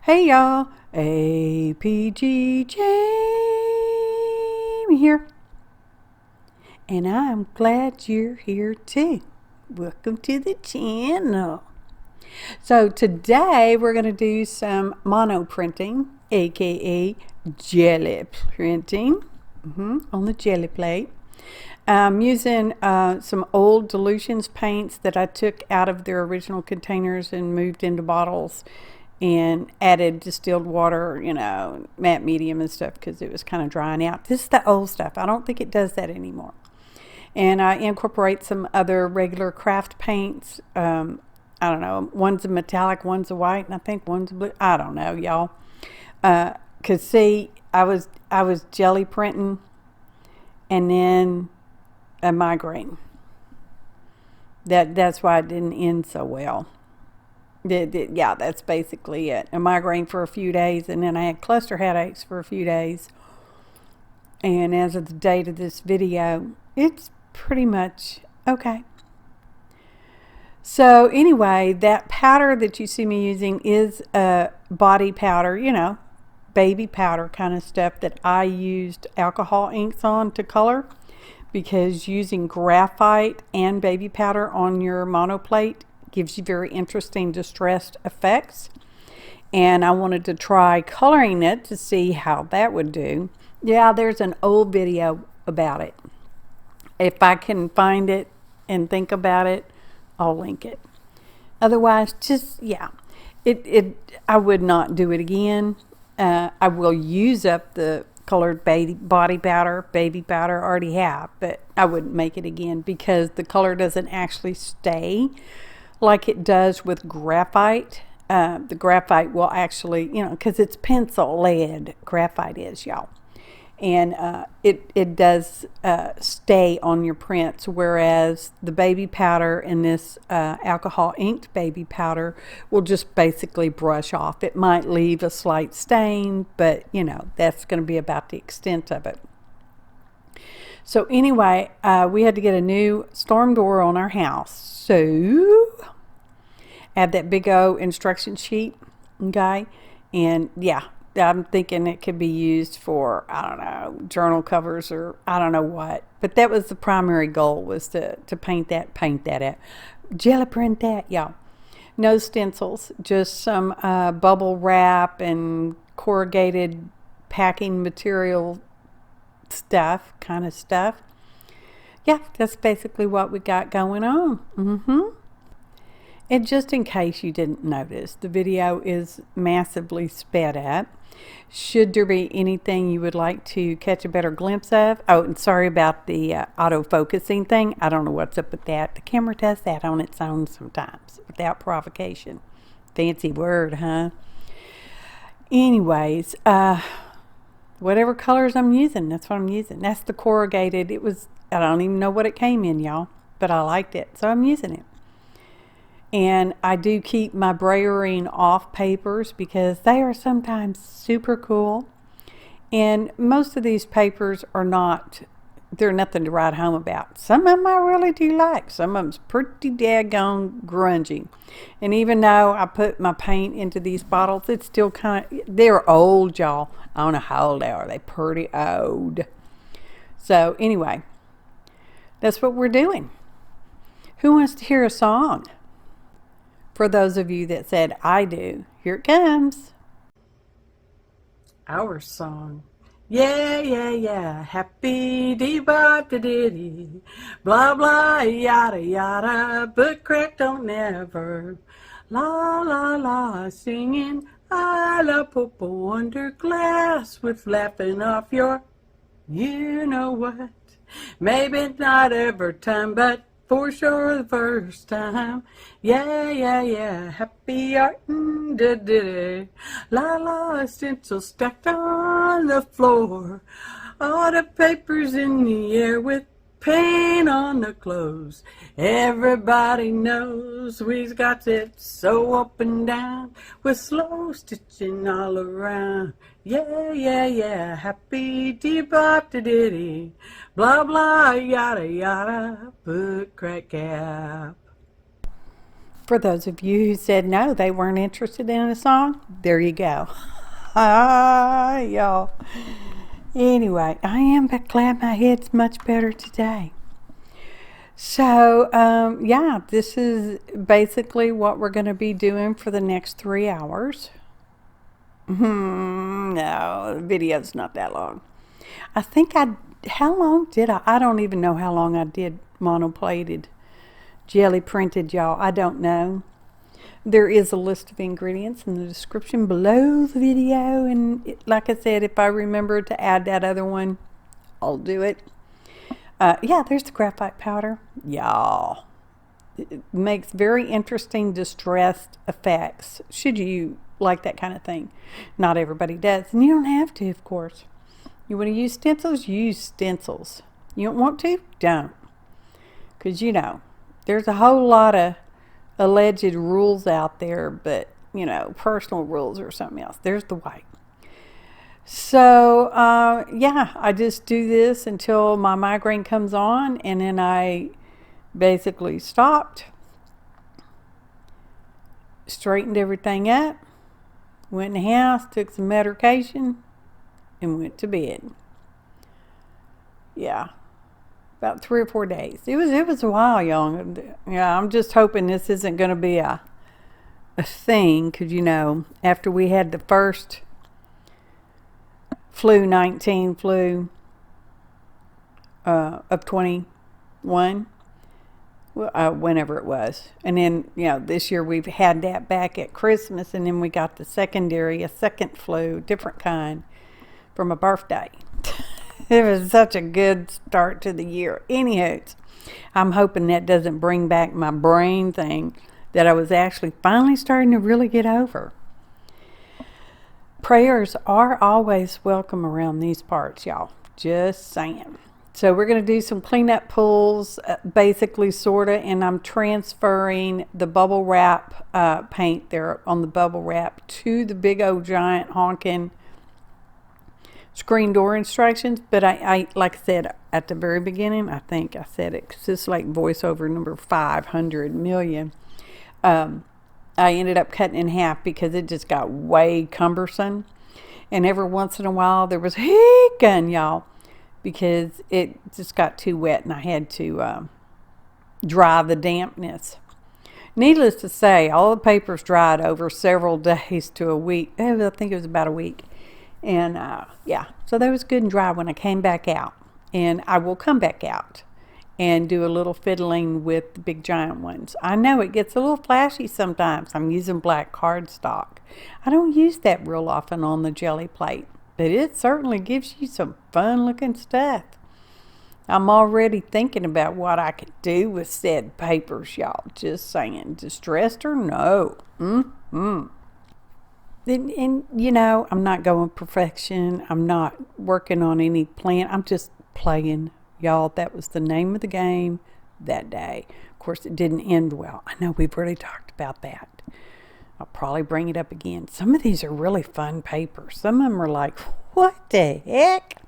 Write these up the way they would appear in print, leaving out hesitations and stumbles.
Hey y'all, APG Jamie here, and I'm glad you're here too. Welcome to the channel. So today we're going to do some mono printing, aka jelly printing, on the jelly plate. I'm using some old dylusions paints that I took out of their original containers and moved into bottles and added distilled water, matte medium and stuff because it was kind of drying out. This is the old stuff. I don't think it does that anymore. And I incorporate some other regular craft paints. I don't know, one's a metallic, one's a white, and I think one's a blue. I don't know, y'all. Cause see, I was jelly printing, and then a migraine. That's why it didn't end so well. Yeah, that's basically it. A migraine for a few days, and then I had cluster headaches for a few days. And as of the date of this video, it's pretty much okay. So anyway, that powder that you see me using is a body powder, baby powder kind of stuff that I used alcohol inks on to color, because using graphite and baby powder on your monoplate gives you very interesting distressed effects. And I wanted to try coloring it to see how that would do. Yeah, there's an old video about it. If I can find it and think about it, I'll link it. Otherwise, just, yeah, I would not do it again. I will use up the colored baby powder I already have, but I wouldn't make it again because the color doesn't actually stay like it does with graphite. The graphite will actually, because it's pencil lead, graphite is, y'all. And it does stay on your prints, whereas the baby powder and this alcohol inked baby powder will just basically brush off. It might leave a slight stain, but that's going to be about the extent of it. So anyway, we had to get a new storm door on our house. So add that big O instruction sheet, okay? And yeah, I'm thinking it could be used for, I don't know, journal covers or I don't know what. But that was the primary goal, was to paint that out. Jelly print that, y'all. No stencils, just some bubble wrap and corrugated packing material stuff, kind of stuff. Yeah, that's basically what we got going on. And just in case you didn't notice, the video is massively sped up. Should there be anything you would like to catch a better glimpse of? Oh, and sorry about the auto-focusing thing. I don't know what's up with that. The camera does that on its own sometimes without provocation. Fancy word, huh? Anyways, whatever colors I'm using, that's what I'm using. That's the corrugated. I don't even know what it came in, y'all, but I liked it, so I'm using it. And I do keep my brayering off papers because they are sometimes super cool. And most of these papers they're nothing to write home about. Some of them I really do like. Some of them's pretty daggone grungy. And even though I put my paint into these bottles, it's still they're old, y'all. I don't know how old they are. They're pretty old. So anyway, that's what we're doing. Who wants to hear a song? For those of you that said I do, here it comes. Our song. Yeah. Happy dee-ba-da-diddy. Blah, blah, yada, yada. But crack don't never. La, la, la. Singing I love purple under glass with laughing off your you know what. Maybe not every time, but for sure the first time. Yeah. Happy art da-da-da. La la, stencil stacked on the floor. All the papers in the air with paint on the clothes. Everybody knows we've got it so up and down with slow stitching all around. Yeah. Happy dee-bop-da-diddy. Blah, blah, yada, yada. Put crack cap. For those of you who said no, they weren't interested in a song, there you go. Ah, y'all. Anyway, I am glad my head's much better today. So, yeah, this is basically what we're going to be doing for the next 3 hours. No, the video's not that long. I think how long did I don't even know how long I did monoplated, jelly printed, y'all. I don't know. There is a list of ingredients in the description below the video, and like I said, if I remember to add that other one, I'll do it. Yeah, there's the graphite powder. Y'all, it makes very interesting distressed effects, should you like that kind of thing. Not everybody does, and you don't have to, of course. You want to use stencils? Use stencils. You don't want to? Don't. Because, you know, there's a whole lot of alleged rules out there, but, you know, personal rules or something else. There's the white. So, yeah, I just do this until my migraine comes on, and then I basically stopped, straightened everything up, went in the house, took some medication, and went to bed. Yeah, about 3 or 4 days. It was a while, y'all. Yeah, I'm just hoping this isn't going to be a thing, because, you know, after we had the first flu of 21, whenever it was, and then, you know, this year we've had that back at Christmas, and then we got the a second flu, different kind, for my birthday. It was such a good start to the year. Anywho, I'm hoping that doesn't bring back my brain thing that I was actually finally starting to really get over. Prayers are always welcome around these parts, y'all. Just saying. So we're going to do some cleanup pulls, basically, sorta, and I'm transferring the bubble wrap paint there on the bubble wrap to the big old giant honking screen door instructions. But I like I said at the very beginning, I think I said it, because it's like voiceover number 500 million. I ended up cutting in half because it just got way cumbersome, and every once in a while there was heat gun, y'all, because it just got too wet and I had to dry the dampness. Needless to say, all the papers dried over several days to a week. I think it was about a week. And yeah, so that was good and dry when I came back out. And I will come back out and do a little fiddling with the big giant ones. I know it gets a little flashy sometimes. I'm using black cardstock. I don't use that real often on the jelly plate, but it certainly gives you some fun looking stuff. I'm already thinking about what I could do with said papers, y'all. Just saying, distressed or no. And you know, I'm not going perfection. I'm not working on any plan. I'm just playing. Y'all, that was the name of the game that day. Of course, it didn't end well. I know we've already talked about that. I'll probably bring it up again. Some of these are really fun papers. Some of them are like, what the heck?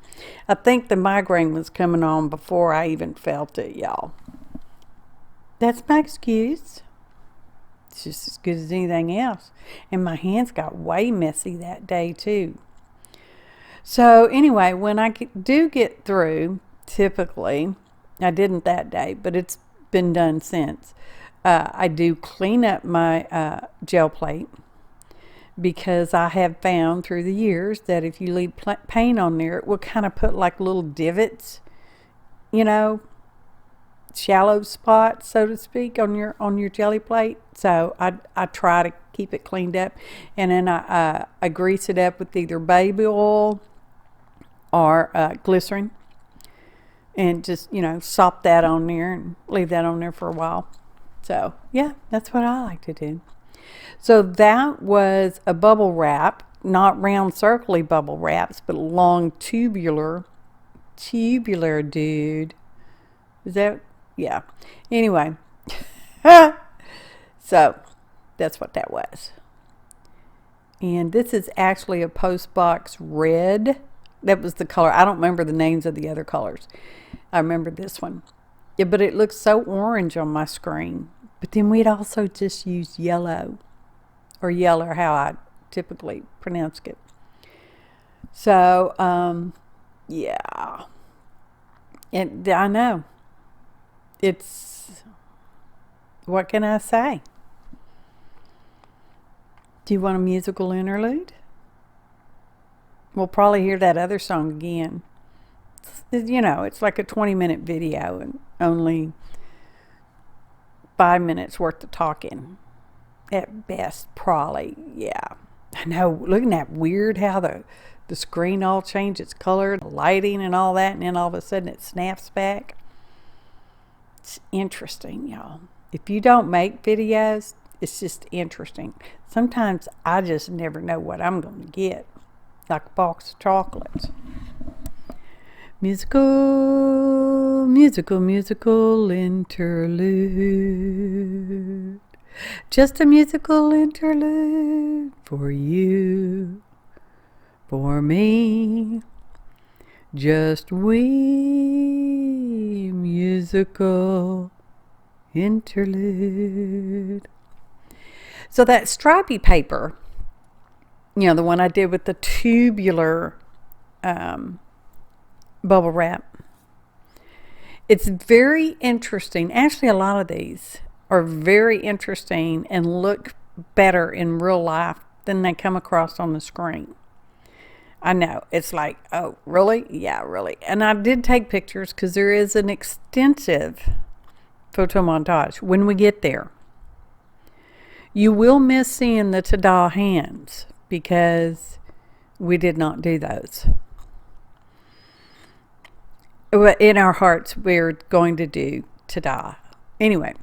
I think the migraine was coming on before I even felt it, y'all. That's my excuse. It's just as good as anything else. And my hands got way messy that day, too. So, anyway, when I do get through, typically, I didn't that day, but it's been done since. I do clean up my gel plate, because I have found through the years that if you leave paint on there, it will kind of put like little divots, you know, shallow spots, so to speak, on your jelly plate. So I try to keep it cleaned up, and then I grease it up with either baby oil or glycerin, and just, you know, sop that on there and leave that on there for a while. So yeah, that's what I like to do. So that was a bubble wrap, not round circly bubble wraps, but long tubular dude. Is that, yeah. Anyway, so that's what that was. And this is actually a postbox red. That was the color. I don't remember the names of the other colors. I remember this one. Yeah, but it looks so orange on my screen. But then we'd also just use yellow, or yeller, how I typically pronounce it. So, yeah. And I know. It's, what can I say? Do you want a musical interlude? We'll probably hear that other song again. You know, it's like a 20-minute video and only 5 minutes worth of talking. At best, probably, yeah. I know, looking at weird how the screen all changes color, the lighting and all that, and then all of a sudden it snaps back. It's interesting, y'all. If you don't make videos, it's just interesting. Sometimes I just never know what I'm going to get, like a box of chocolates. Musical, musical, musical interlude. Just a musical interlude for you, for me. Just we musical interlude. So that stripy paper, you know, the one I did with the tubular bubble wrap, it's very interesting. Actually, a lot of these are very interesting and look better in real life than they come across on the screen. I know, it's like, oh, really? Yeah, really. And I did take pictures because there is an extensive photo montage when we get there. You will miss seeing the ta-da hands because we did not do those. In our hearts, we're going to do ta-da. Anyway,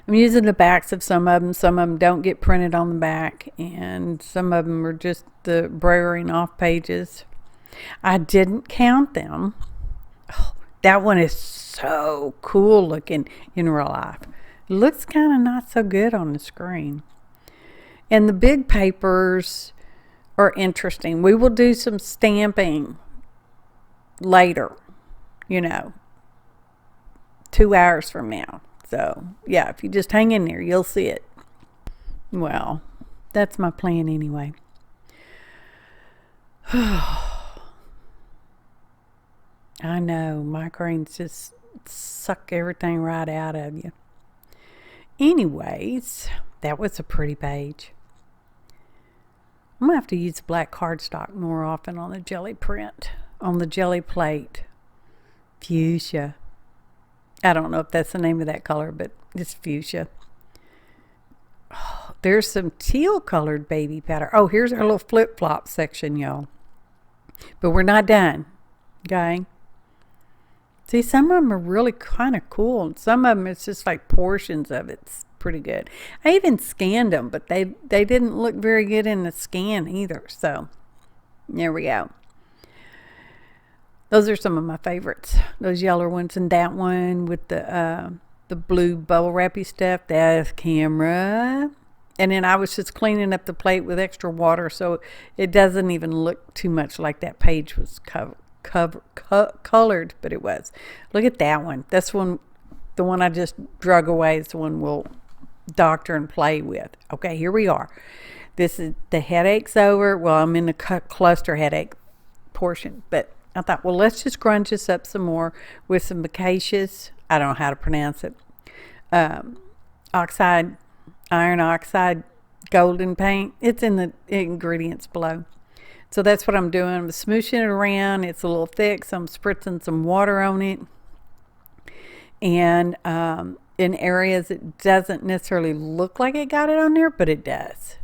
I'm using the backs of some of them. Some of them don't get printed on the back, and some of them are just the brayering off pages. I didn't count them. Oh, that one is so cool looking in real life. It looks kind of not so good on the screen. And the big papers are interesting. We will do some stamping later, you know, 2 hours from now. So, yeah, if you just hang in there, you'll see it. Well, that's my plan anyway. I know, migraines just suck everything right out of you. Anyways, that was a pretty page. I'm going to have to use black cardstock more often on the jelly print, on the jelly plate. Fuchsia. I don't know if that's the name of that color, but it's fuchsia. Oh, there's some teal colored baby powder. Oh, here's our little flip-flop section, y'all. But we're not done, okay? See, some of them are really kind of cool. And some of them, it's just like portions of it. It's pretty good. I even scanned them, but they didn't look very good in the scan either. So, there we go. Those are some of my favorites. Those yellow ones, and that one with the blue bubble wrappy stuff. That's camera. And then I was just cleaning up the plate with extra water, so it doesn't even look too much like that page was colored, but it was. Look at that one. That's one. The one I just drug away is the one we'll doctor and play with. Okay, here we are. This is the headache's over. Well, I'm in the cluster headache portion, but I thought, well, let's just grunge this up some more with some acacias. I don't know how to pronounce it. Oxide, iron oxide, golden paint. It's in the ingredients below. So that's what I'm doing. I'm smooshing it around. It's a little thick, so I'm spritzing some water on it. And in areas it doesn't necessarily look like it got it on there, but it does.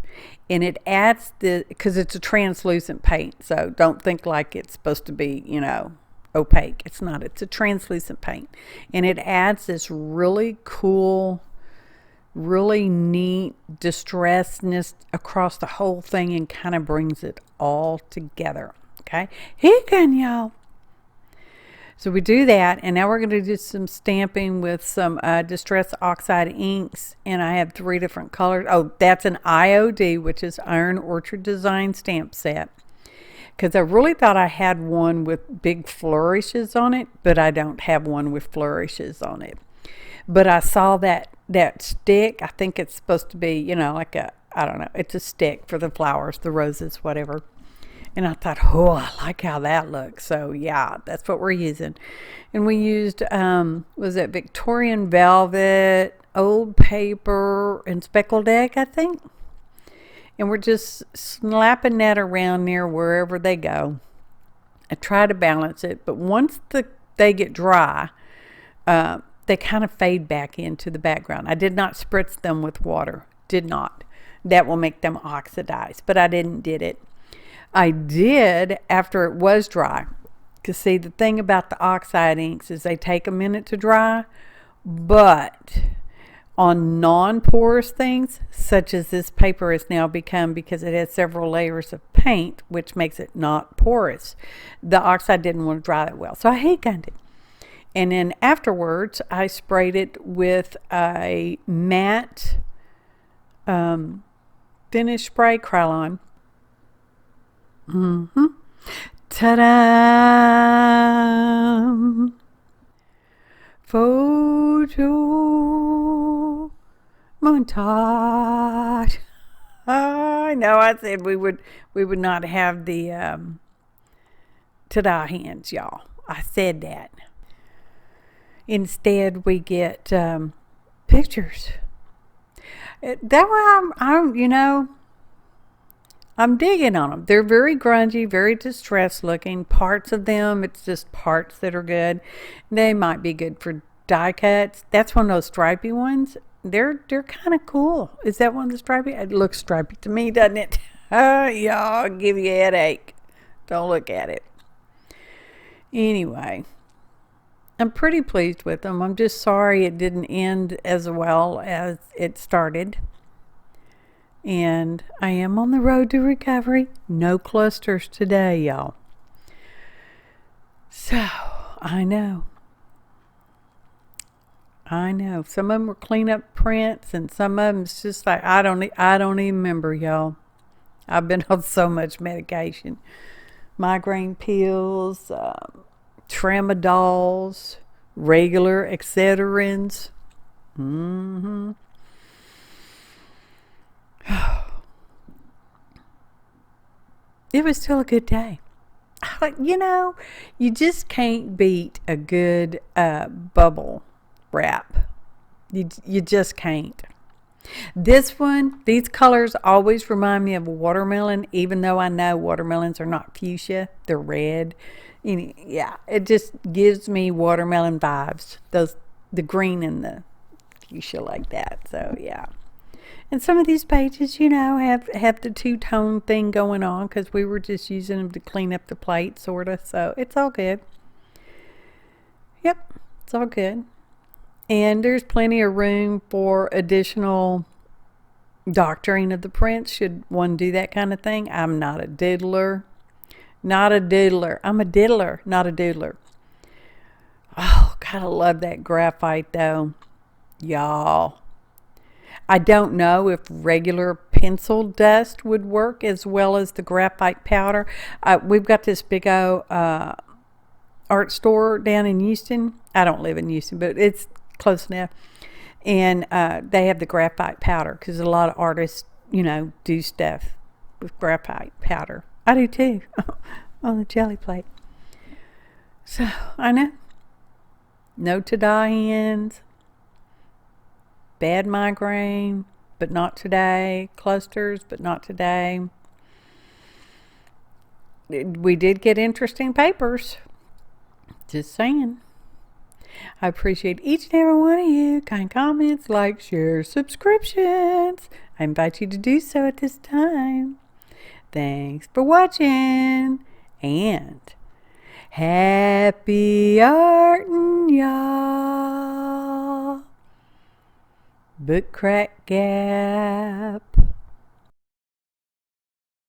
And it adds because it's a translucent paint, so don't think like it's supposed to be, you know, opaque. It's not. It's a translucent paint. And it adds this really cool, really neat distressedness across the whole thing and kind of brings it all together. Okay? Here can y'all. So we do that, and now we're going to do some stamping with some Distress Oxide inks, and I have 3 different colors. Oh, that's an IOD, which is Iron Orchard Design stamp set, because I really thought I had one with big flourishes on it, but I don't have one with flourishes on it. But I saw that stick. I think it's supposed to be, you know, like a, I don't know, it's a stick for the flowers, the roses, whatever. And I thought, oh, I like how that looks. So yeah, that's what we're using. And we used, was it Victorian velvet, old paper, and speckled egg, I think. And we're just slapping that around there wherever they go. I try to balance it, but once they get dry, they kind of fade back into the background. I did not spritz them with water. Did not. That will make them oxidize, but I did it. I did after it was dry. Because see, the thing about the oxide inks is they take a minute to dry, but on non-porous things, such as this paper has now become, because it has several layers of paint, which makes it not porous, the oxide didn't want to dry that well. So I heat gunned it. And then afterwards, I sprayed it with a matte finish spray, Krylon. Ta-da! Photo montage. I know I said we would not have the ta-da hands, y'all. I said that. Instead, we get pictures. That way, I'm digging on them. They're very grungy, very distressed looking. Parts of them, it's just parts that are good. They might be good for die cuts. That's one of those stripy ones. They're kind of cool. Is that one of the stripy? It looks stripy to me, doesn't it? Y'all, give you a headache. Don't look at it. Anyway, I'm pretty pleased with them. I'm just sorry it didn't end as well as it started. And I am on the road to recovery. No clusters today, y'all. So, I know. Some of them were cleanup prints, and some of them it's just like, I don't even remember, y'all. I've been on so much medication. Migraine pills, tramadols, regular Excederins. It was still a good day. You just can't beat a good bubble wrap. You just can't. This one, these colors always remind me of watermelon, even though I know watermelons are not fuchsia, they're red. Yeah, it just gives me watermelon vibes. The green and the fuchsia like that. So yeah. And some of these pages, have the two-tone thing going on because we were just using them to clean up the plate, sort of. So it's all good. Yep, it's all good. And there's plenty of room for additional doctoring of the prints should one do that kind of thing. I'm not a diddler. Not a doodler. I'm a diddler, not a doodler. Oh, God, I love that graphite, though. Y'all. I don't know if regular pencil dust would work as well as the graphite powder. We've got this big old art store down in Houston. I don't live in Houston, but it's close enough. And they have the graphite powder because a lot of artists, do stuff with graphite powder. I do too, on the jelly plate. So, I know. No to-die hands. Bad migraine, but not today. Clusters, but not today. We did get interesting papers. Just saying. I appreciate each and every one of you. Kind comments, likes, shares, subscriptions. I invite you to do so at this time. Thanks for watching. And happy artin', y'all. Book Crack Gap.